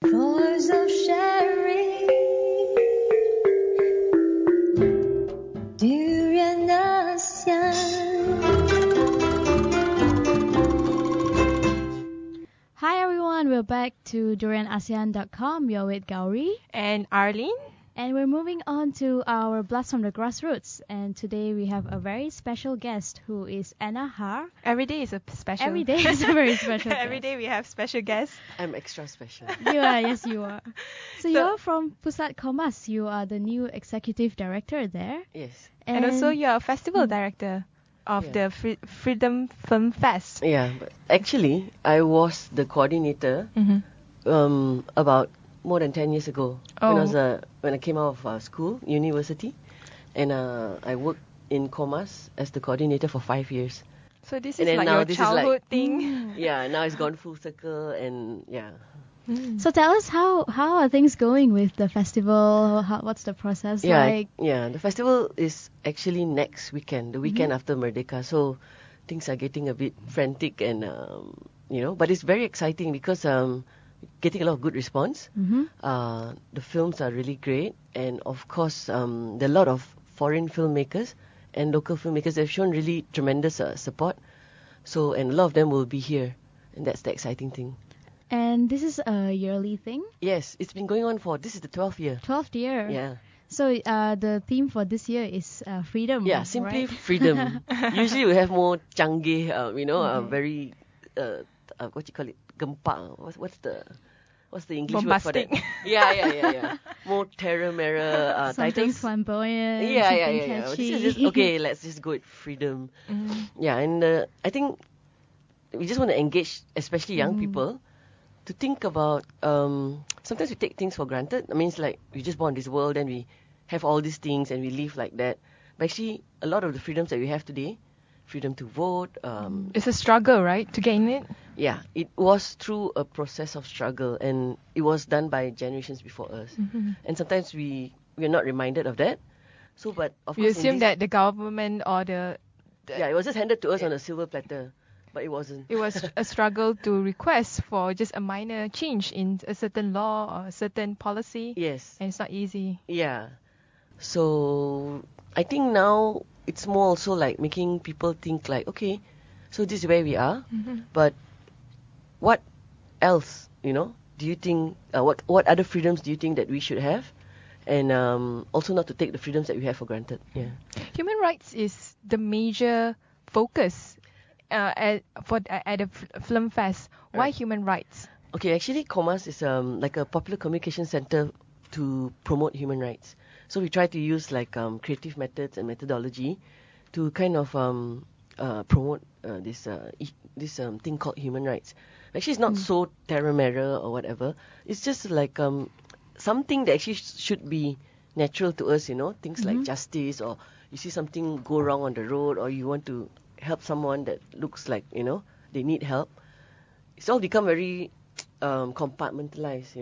Voice of sharing Durian ASEAN. Hi everyone, we're back to DurianASEAN.com. You're with Gowri. And Arlene? And we're moving on to our Blast from the Grassroots. And today we have a very special guest who is Anna Har. Every day is a special. Every day is a very special Every guest. day we have special guests. I'm extra special. You are, yes you are. So you're from Pusat Komas. You are the new executive director there. Yes. And also you're a festival director of the Freedom Film Fest. Yeah, but actually, I was the coordinator about more than 10 years ago. When I came out of university, and I worked in Komas as the coordinator for 5 years. So this And is then like now your this is childhood like- thing. Yeah, now it's gone full circle, and yeah. So tell us how are things going with the festival? What's the process like? Yeah, the festival is actually next weekend, the weekend after Merdeka. So things are getting a bit frantic, and but it's very exciting because getting a lot of good response. The films are really great, and of course there are a lot of foreign filmmakers and local filmmakers that have shown really tremendous support. So, and a lot of them will be here, and that's the exciting thing. And this is a yearly thing? Yes, it's been going on this is the 12th year. 12th year. Yeah. So the theme for this year is freedom. Yeah, simply right? freedom. Usually we have more canggih, very what you call it, gempa. What's the English word for that? Bombastic. Yeah. More terror mirror Something titles. flamboyant. Yeah. something This is catchy. just, okay, let's just go with freedom. Yeah, and I think we just want to engage, especially young people, to think about. Sometimes we take things for granted. I mean, it's like we just born in this world and we have all these things and we live like that. But actually, a lot of the freedoms that we have today, freedom to vote. It's a struggle, right, to gain it? Yeah, it was through a process of struggle, and it was done by generations before us. And sometimes we are not reminded of that. So, but of You course, assume that the government or the it was just handed to us on a silver platter, but it wasn't. it was a struggle to request for just a minor change in a certain law or a certain policy. Yes. And it's not easy. Yeah. So I think now it's more also like making people think like, okay, so this is where we are, but what else, do you think, what other freedoms do you think that we should have? And also not to take the freedoms that we have for granted. Yeah. Human rights is the major focus at a film fest. Why Right. human rights? Okay, actually Komas is like a popular communication center to promote human rights. So we try to use like creative methods and methodology to kind of promote this thing called human rights. Actually, it's not so terra mera or whatever. It's just like something that actually should be natural to us, things like justice, or you see something go wrong on the road, or you want to help someone that looks like, they need help. It's all become very compartmentalized,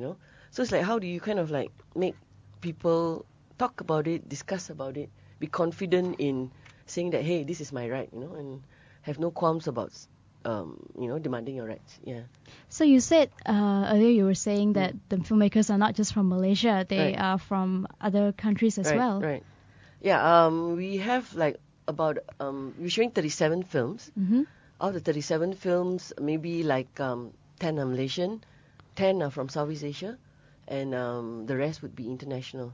So it's like, how do you kind of like make people talk about it, discuss about it, be confident in saying that, hey, this is my right, and have no qualms about, demanding your rights. Yeah. So you said earlier you were saying that the filmmakers are not just from Malaysia, they Right. are from other countries as well. Right. Yeah. We have like about we're showing 37 films. Out of the 37 films, maybe like 10 are Malaysian, 10 are from Southeast Asia, and the rest would be international.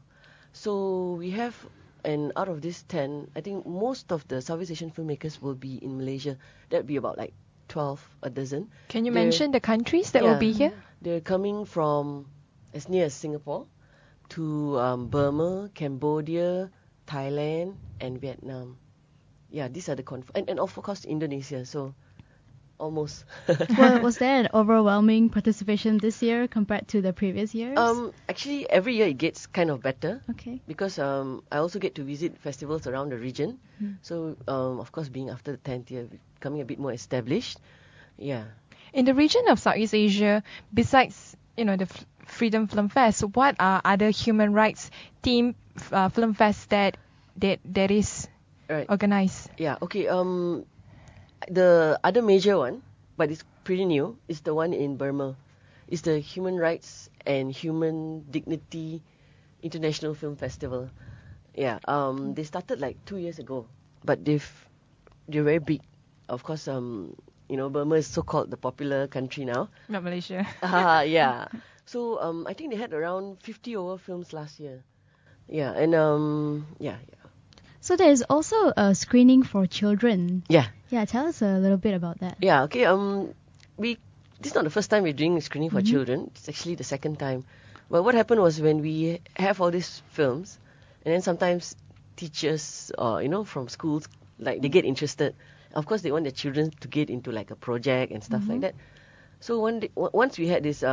So we have, and out of these 10, I think most of the Southeast Asian filmmakers will be in Malaysia. That'd be about like 12, a dozen. Can you They're- mention the countries that will be here? They're coming from as near as Singapore to Burma, Cambodia, Thailand, and Vietnam. Yeah, these are the and of course Indonesia. So almost. Well, was there an overwhelming participation this year compared to the previous years? Actually, every year it gets kind of better. Okay. Because I also get to visit festivals around the region. So, of course, being after the 10th year, becoming a bit more established. Yeah. In the region of Southeast Asia, besides the Freedom Film Fest, what are other human rights themed film fests that is Right. organized? Yeah, okay. The other major one, but it's pretty new, is the one in Burma. It's the Human Rights and Human Dignity International Film Festival. Yeah, they started like 2 years ago, but they're very big. Of course, Burma is so-called the popular country now. Not Malaysia. Yeah. So I think they had around 50 over films last year. Yeah, and yeah. So there is also a screening for children. Yeah. Yeah, tell us a little bit about that. Yeah, okay. This is not the first time we're doing screening for children. It's actually the second time. But what happened was when we have all these films, and then sometimes teachers or from schools, like they get interested. Of course, they want their children to get into like a project and stuff like that. So once we had this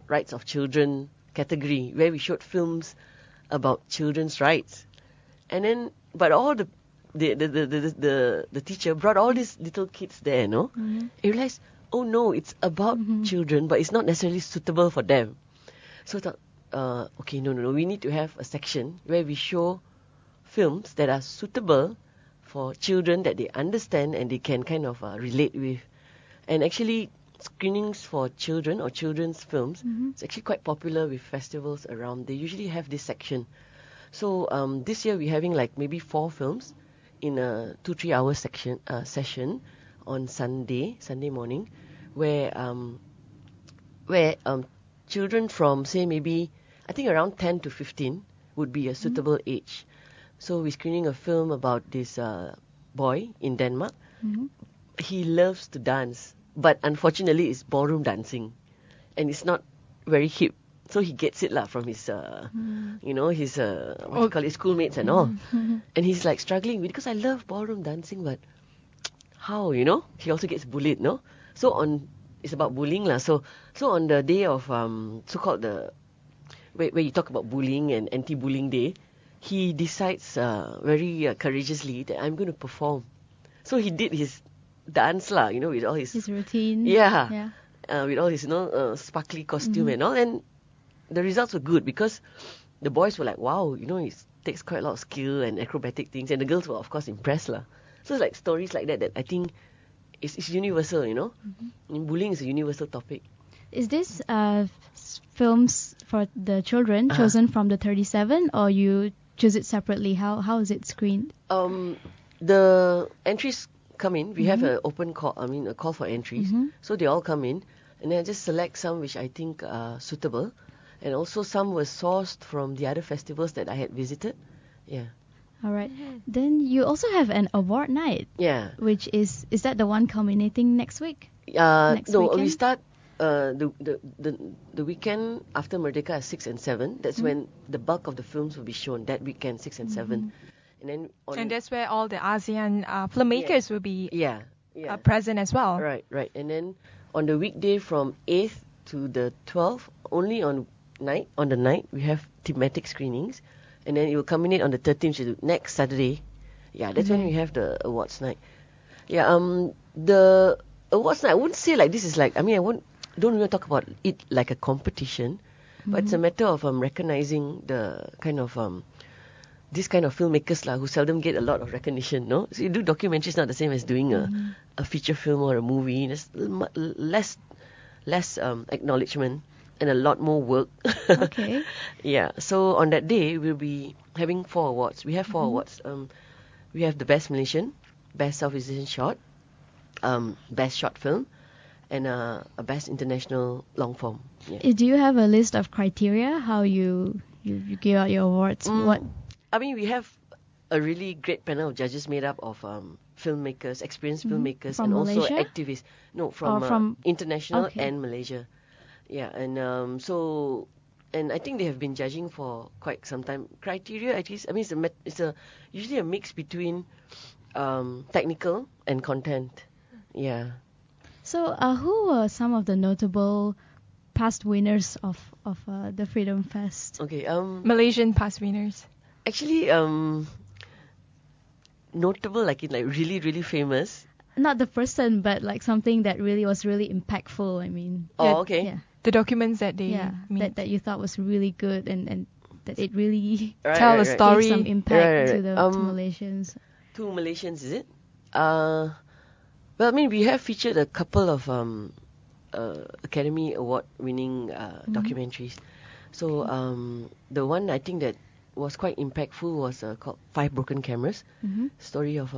rights of children category where we showed films about children's rights, and then but all the teacher brought all these little kids there, no? I realized, oh no, it's about children, but it's not necessarily suitable for them. So I thought, okay, no, we need to have a section where we show films that are suitable for children that they understand and they can kind of relate with. And actually, screenings for children or children's films, it's actually quite popular with festivals around. They usually have this section. So this year we're having like maybe 4 films in a 2-3 hour session on Sunday morning, where children from say maybe I think around 10 to 15 would be a suitable age. So we're screening a film about this boy in Denmark. He loves to dance, but unfortunately it's ballroom dancing, and it's not very hip. So he gets it from his, his schoolmates and all. And he's like struggling because I love ballroom dancing, but how, He also gets bullied, no? So it's about bullying lah. So on the day of so-called where you talk about bullying and anti-bullying day, he decides very courageously that I'm going to perform. So he did his dance lah, with all his routine. Yeah. With all his sparkly costume and all, and the results were good because the boys were like, wow, it takes quite a lot of skill and acrobatic things, and the girls were of course impressed lah. So it's like stories like that I think it's universal, And bullying is a universal topic. Is this films for the children chosen from the 37, or you choose it separately? How is it screened? The entries come in. We have an open call. A call for entries. So they all come in, and then I just select some which I think are suitable, and also some were sourced from the other festivals that I had visited. Yeah. All right. Then you also have an award night. Yeah. Which is that the one culminating next week? Next weekend? Weekend? We start the weekend after Merdeka at 6 and 7. That's when the bulk of the films will be shown. That weekend, 6 and 7. And then and that's where all the ASEAN filmmakers will be present as well. Right. And then on the weekday from 8th to the 12th, only on the night we have thematic screenings, and then it will culminate on the 13th, next Saturday. Yeah, that's when we have the awards night. Yeah, the awards night, I wouldn't say like this is like, don't really talk about it like a competition, but it's a matter of recognizing the kind of this kind of filmmakers who seldom get a lot of recognition, no? So you do documentaries, not the same as doing a feature film or a movie. There's less acknowledgement and a lot more work. Okay. Yeah. So on that day, we'll be having 4 awards. We have 4 awards. We have the Best Malaysian, Best Southeast Asian Short, Best Short Film, and a Best International Long Form. Yeah. Do you have a list of criteria how you give out your awards? What? We have a really great panel of judges made up of filmmakers, experienced filmmakers, from and Malaysia? also activists. No, from international and Malaysia. Yeah, and and I think they have been judging for quite some time. Criteria, at least, it's usually a mix between technical and content. Yeah. So, who were some of the notable past winners of the Freedom Fest? Okay. Malaysian past winners. Actually, notable, like really, really famous. Not the person, but like something that was really impactful. Oh, okay. Yeah. The documents that they made. that you thought was really good and that it really tell a story. Gave some impact to the to Malaysians. To Malaysians, is it? Well, we have featured a couple of Academy Award winning documentaries. So the one I think that was quite impactful was called Five Broken Cameras. Story of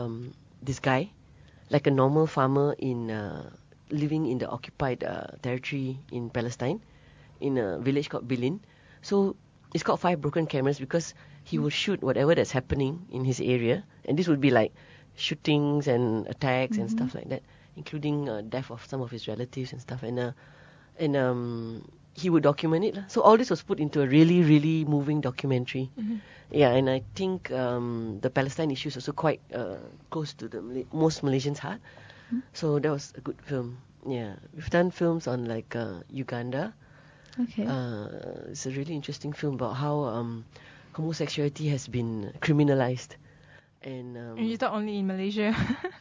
this guy, like a normal farmer in living in the occupied territory in Palestine, in a village called Bilin. So it's called Five Broken Cameras because he will shoot whatever that's happening in his area, and this would be like shootings and attacks and stuff like that, including death of some of his relatives and stuff. And he would document it. So all this was put into a really, really moving documentary. Yeah, and I think the Palestine issue is also quite close to the most Malaysians' heart. So that was a good film. Yeah, we've done films on like Uganda. Okay. It's a really interesting film about how homosexuality has been criminalized. And you thought only in Malaysia.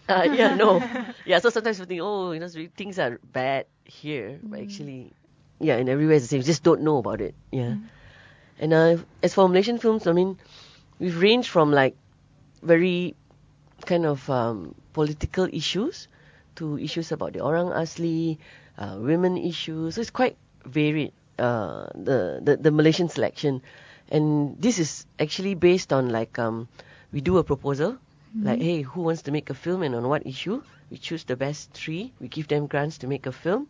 yeah, no. Yeah, so sometimes we think, things are bad here, but actually, yeah, and everywhere it's the same. You just don't know about it. Yeah. And as for Malaysian films, I mean, we've ranged from like very kind of political issues to issues about the Orang Asli, women issues. So it's quite varied, the Malaysian selection. And this is actually based on like, we do a proposal, like, hey, who wants to make a film and on what issue? We choose the best 3, we give them grants to make a film,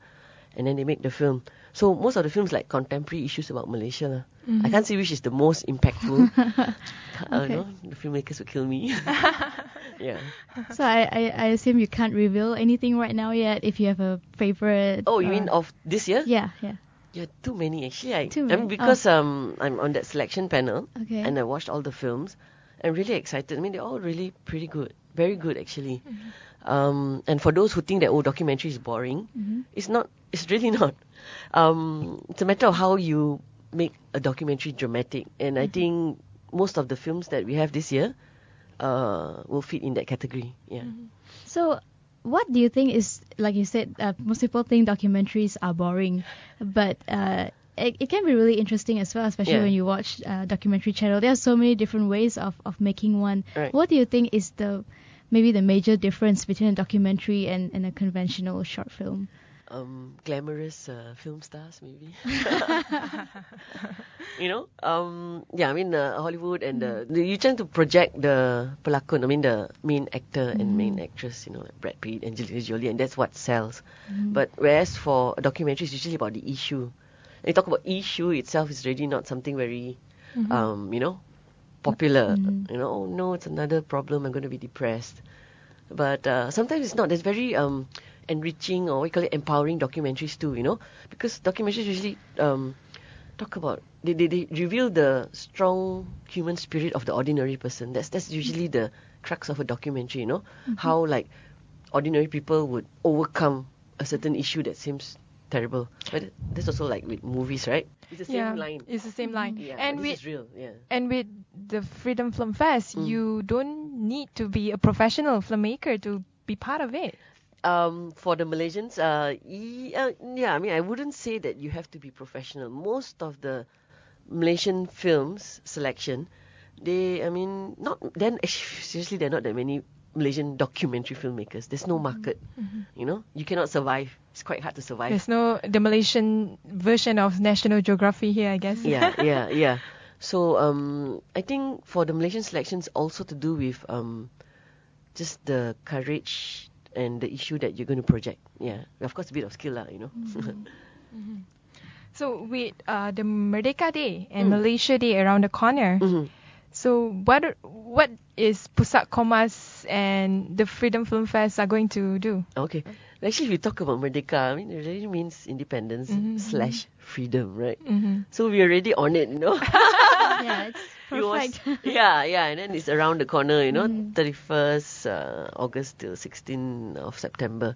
and then they make the film. So most of the films like contemporary issues about Malaysia. I can't say which is the most impactful. The filmmakers would kill me. Yeah. So I assume you can't reveal anything right now yet if you have a favorite. Oh, you mean of this year? Yeah. Yeah, too many actually. Too I many. mean, because I'm on that selection panel, Okay. and I watched all the films. I'm really excited. I mean, they're all really pretty good, very good actually. And for those who think that documentary is boring, it's not. It's really not. It's a matter of how you make a documentary dramatic, and I think most of the films that we have this year will fit in that category. Yeah. So, what do you think is, like you said, most people think documentaries are boring, but it can be really interesting as well, especially when you watch documentary channel. There are so many different ways of making one. Right. What do you think is maybe the major difference between a documentary and a conventional short film? Glamorous film stars, maybe. I mean, Hollywood and you tend to project the pelakon, I mean, the main actor and main actress, like Brad Pitt, Angelina Jolie, and that's what sells. But whereas for a documentary, it's usually about the issue. And you talk about issue itself is really not something very, popular. Oh no, it's another problem, I'm going to be depressed. But sometimes it's not. There's very enriching, or we call it empowering documentaries too, because documentaries usually talk about, they reveal the strong human spirit of the ordinary person. That's usually the crux of a documentary, how like ordinary people would overcome a certain issue that seems terrible. But that's also like with movies, right? It's the same line. It's the same line. Yeah, And this is real. Yeah. And with the Freedom Film Fest, you don't need to be a professional filmmaker to be part of it. For the Malaysians, I mean, I wouldn't say that you have to be professional. Most of the Malaysian films selection, there are not that many Malaysian documentary filmmakers. There's no market, you cannot survive. It's quite hard to survive. There's the Malaysian version of National Geography here, I guess. Yeah. So I think for the Malaysian selections, also to do with just the courage and the issue that you're going to project. Yeah, of course, a bit of skill, So with the Merdeka Day and Malaysia Day around the corner, so what is Pusat Komas and the Freedom Film Fest are going to do? Okay, actually, if we talk about Merdeka, I mean, it really means independence / freedom, right? So we're already on it, Yeah, it's perfect. And then it's around the corner, 31st August till 16th of September.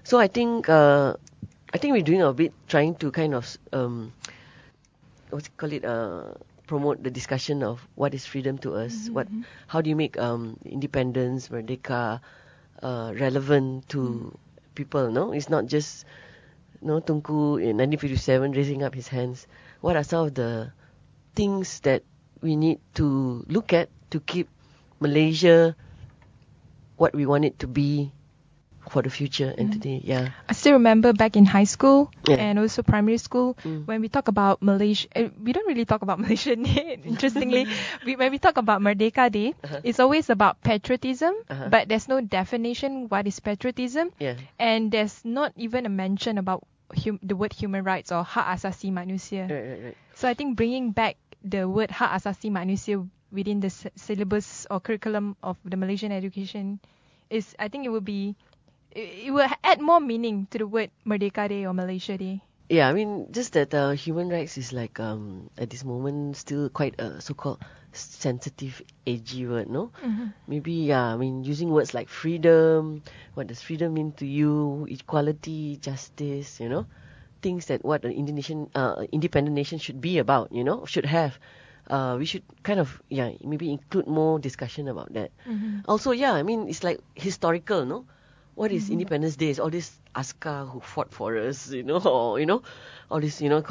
So I think we're doing a bit, trying to kind of promote the discussion of what is freedom to us. How do you make independence, Merdeka, relevant to people? No, it's not just Tunku in 1957 raising up his hands. What are some of the things that we need to look at to keep Malaysia what we want it to be for the future and today. Yeah. I still remember back in high school Yeah. and also primary school when we talk about Malaysia. We don't really talk about Malaysian Day. Interestingly, when we talk about Merdeka Day, it's always about patriotism, but there's no definition what is patriotism, Yeah. and there's not even a mention about the word human rights or hak asasi manusia. Right. So I think bringing back the word hak asasi manusia within the syllabus or curriculum of the Malaysian education is, I think it will add more meaning to the word Merdeka Day or Malaysia Day. Yeah, I mean, just that human rights is like at this moment still quite a so-called sensitive, edgy word, no? Maybe, yeah, I mean, using words like freedom, what does freedom mean to you, equality, justice, you know? Things that what an independent nation should be about, you know, should have. We should kind of, maybe include more discussion about that. Also, yeah, I mean, it's like historical, no? What is Independence Day? It's all these askar who fought for us, you know, or, you know, all these, you know,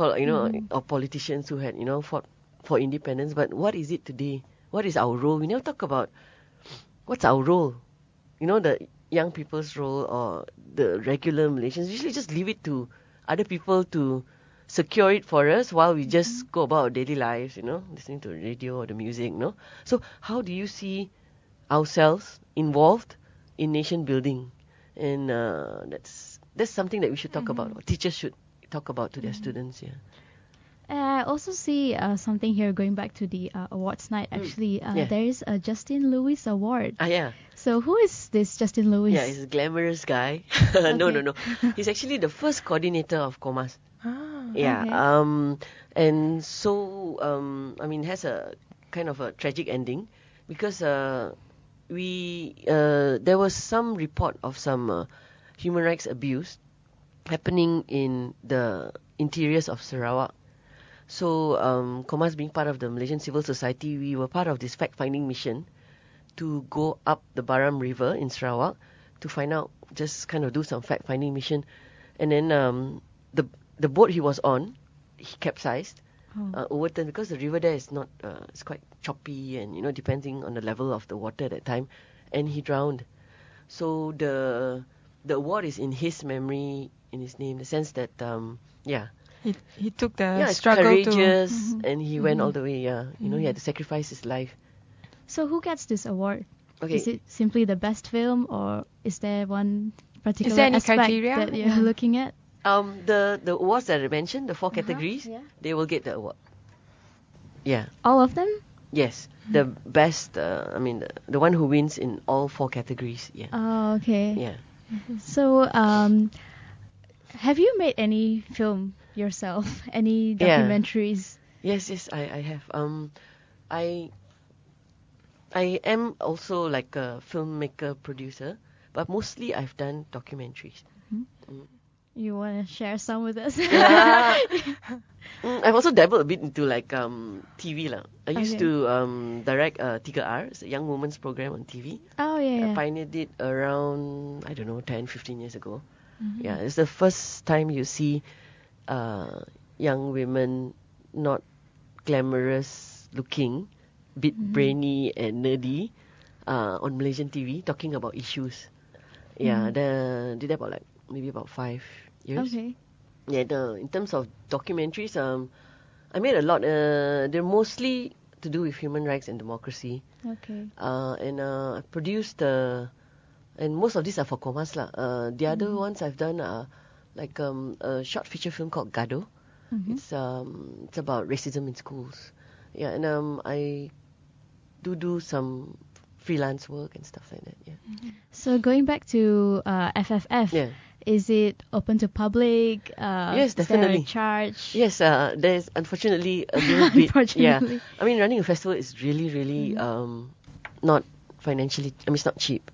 or politicians who had, you know, fought for independence. But what is it today? What is our role? We never talk about what's our role. You know, the young people's role or the regular Malaysians usually just leave it to other people to secure it for us while we just go about our daily lives, you know, listening to the radio or the music, no? So how do you see ourselves involved in nation building? And that's something that we should talk about, or teachers should talk about to their students, yeah. I also see something here going back to the awards night. Actually, there is a Justin Lewis Award. Yeah. So who is this Justin Lewis? Yeah, he's a glamorous guy. No. He's actually the first coordinator of Komas. Yeah. Okay. And so I mean, has a kind of a tragic ending because there was some report of some human rights abuse happening in the interiors of Sarawak. So Komas, being part of the Malaysian Civil Society, we were part of this fact-finding mission to go up the Baram River in Sarawak to find out, just kind of do some fact-finding mission. And then the boat he was on, he capsized, overturned, because the river there is not, it's quite choppy and, you know, depending on the level of the water at that time, and he drowned. So the award is in his memory, in his name, in the sense that, He took the it's struggle courageous, and he went all the way, you know, he had to sacrifice his life. So who gets this award? Okay. Is it simply the best film, or is there one particular there any aspect criteria? that you're looking at? The awards that I mentioned, the 4 categories, yeah. they will get the award. Yeah. All of them? Yes. The best, I mean, the one who wins in all 4 categories. Yeah. Oh, okay. Yeah. So, have you made any film yourself? Any documentaries? Yes, I have. I am also like a filmmaker, producer, but mostly I've done documentaries. You want to share some with us? I've also dabbled a bit into like TV lah. I used to direct 3R, it's a young women's program on TV. Oh yeah. I pioneered it around, I don't know, 10, 15 years ago. Yeah, it's the first time you see young women, not glamorous looking, bit brainy and nerdy, on Malaysian TV talking about issues. Yeah, did that about like maybe about 5 years. Okay. Yeah, in terms of documentaries, I made a lot. They're mostly to do with human rights and democracy. Okay. And I produced, and most of these are for Komas lah. The other ones I've done are like a short feature film called Gado. It's about racism in schools. Yeah, and I do some freelance work and stuff like that. Yeah. So going back to FFF. Yeah. Is it open to public? Yes, is there definitely. a charge? Yes, there's unfortunately a little bit. Unfortunately. Yeah, I mean, running a festival is really not financially. I mean, it's not cheap.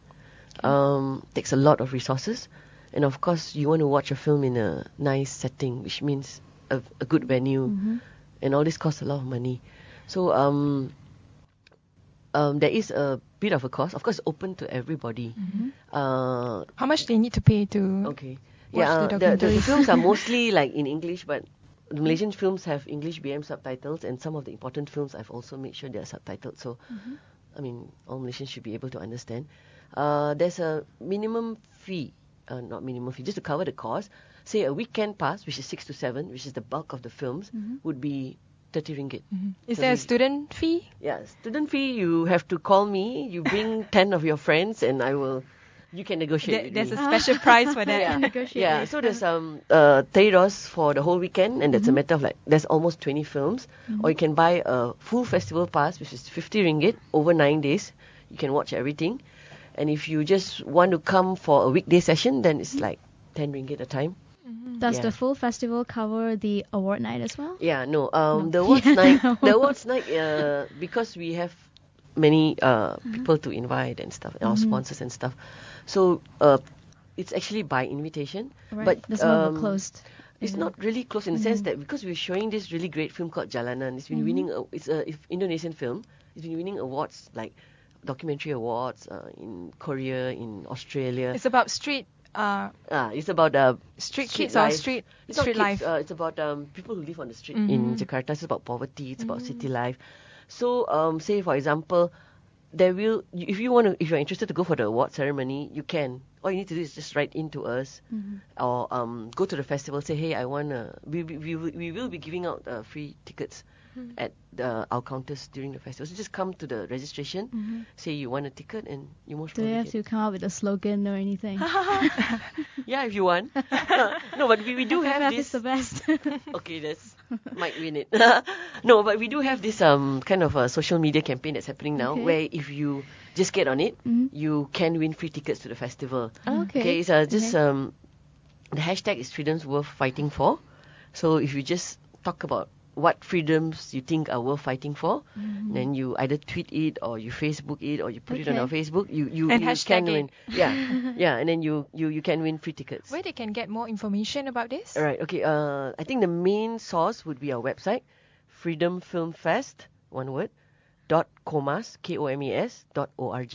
Takes a lot of resources, and of course, you want to watch a film in a nice setting, which means a good venue, and all this costs a lot of money. So there is a bit of a cost. Of course, open to everybody. How much do you need to pay to Okay. watch the The documentaries? films are mostly like in English, but the Malaysian films have English BM subtitles, and some of the important films I've also made sure they're subtitled. So, I mean, all Malaysians should be able to understand. There's a minimum fee not minimum fee, just to cover the cost. Say a weekend pass, which is 6 to 7, which is the bulk of the films, would be 30 ringgit. Is there a student fee? Yeah, student fee, you have to call me. You bring 10 of your friends and you can negotiate with There's me. a special price for that. Yeah. Negotiate Yeah, with. so there's $30 for the whole weekend, and that's a matter of like, there's almost 20 films. Or you can buy a full festival pass, which is 50 ringgit over 9 days. You can watch everything. And if you just want to come for a weekday session, then it's like 10 ringgit a time. Does Yeah. the full festival cover the award night as well? Yeah, no. The awards night, because we have many people to invite and stuff, our sponsors and stuff. So it's actually by invitation. Right. But That's more of a closed. it's not really close in the sense that because we're showing this really great film called Jalanan. It's been winning. It's a Indonesian film. It's been winning awards like documentary awards in Korea, in Australia. It's about street It's about street street kids or life. street It's not street kids, life. it's about people who live on the street in Jakarta. It's about poverty. It's about city life. So say for example, if you're interested to go for the award ceremony, you can. All you need to do is just write in to us, or go to the festival. Say, hey, I wanna. We will be giving out free tickets at our counters during the festival. So just come to the registration, say you want a ticket, and you most Do they probably have get. to come up with a slogan or anything? Yeah, if you want. No, but we do have Is this. the best. Okay, that's might win it. No, but we do have this kind of a social media campaign that's happening now, Okay. where if you just get on it, you can win free tickets to the festival. Okay. It's just the hashtag is freedoms worth fighting for. So if you just talk about what freedoms you think are worth fighting for, then you either tweet it or you Facebook it or you put it on Okay. our Facebook. You And can hashtag win. Yeah, and then you can win free tickets. Where they can get more information about this? All right. Okay. I think the main source would be our website, Freedom Film Fest, one word, .komas, KOMES.org.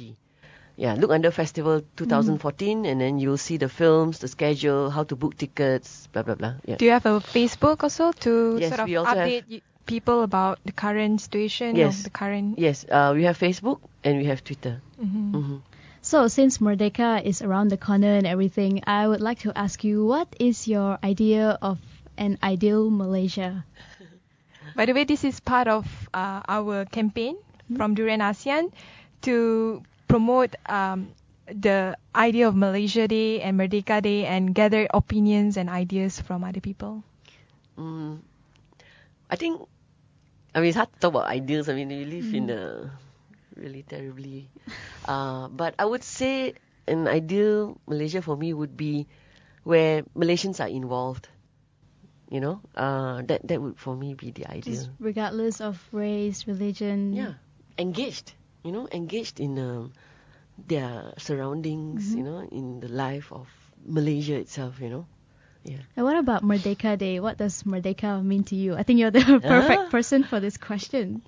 Yeah, look under Festival 2014, and then you'll see the films, the schedule, how to book tickets, blah blah blah. Yeah. Do you have a Facebook also to Yes, sort of we also have- update people about the current situation Yes. of the current? Yes. We have Facebook and we have Twitter. So since Merdeka is around the corner and everything, I would like to ask you, what is your idea of an ideal Malaysia? By the way, this is part of our campaign from Durian ASEAN to promote the idea of Malaysia Day and Merdeka Day and gather opinions and ideas from other people. I think, it's hard to talk about ideals. We live in a really terribly, but I would say an ideal Malaysia for me would be where Malaysians are involved. That would for me be the ideal. Just regardless of race, religion. Yeah, engaged. Engaged in their surroundings. In the life of Malaysia itself. Yeah. And what about Merdeka Day? What does Merdeka mean to you? I think you're the perfect person for this question.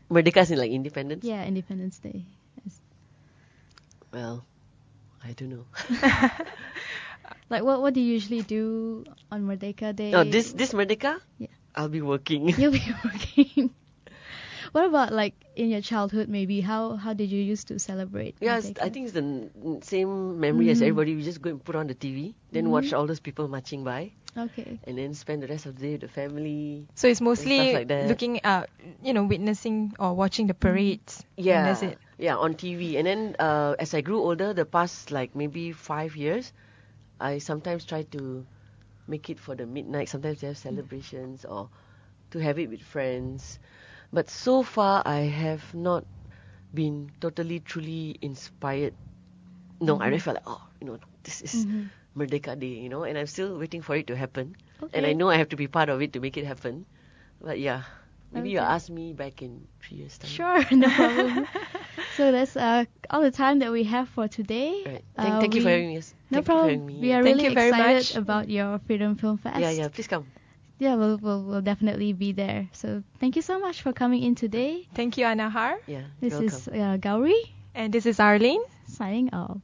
Merdeka is in like independence. Yeah, Independence Day. Yes. Well, I don't know. Like what do you usually do on Merdeka Day? Oh, this Merdeka? Yeah. I'll be working. You'll be working. What about like in your childhood maybe? How did you used to celebrate? Yes, Merdeka? I think it's the same memory as everybody. We just go and put on the TV, then watch all those people marching by, Okay. and then spend the rest of the day with the family. So it's stuff mostly like that. looking at, witnessing or watching the parades. Yeah, And that's it. Yeah, on TV. And then as I grew older, the past like maybe 5 years, I sometimes try to make it for the midnight. Sometimes they have celebrations or to have it with friends. But so far, I have not been totally, truly inspired. No, I really felt like, this is Merdeka Day, and I'm still waiting for it to happen. Okay. And I know I have to be part of it to make it happen. But yeah, maybe you'll Okay. ask me back in 3 years' time. Sure, no problem. So that's all the time that we have for today. Right. Thank you for having me. Yes. No Thank you for having problem. me. We are Thank really you very excited much. about your Freedom Film Fest. Yeah, please come. Yeah, we'll definitely be there. So thank you so much for coming in today. Thank you, Anahar. Yeah, This you're is welcome. Gowri And this is Arlene. signing off.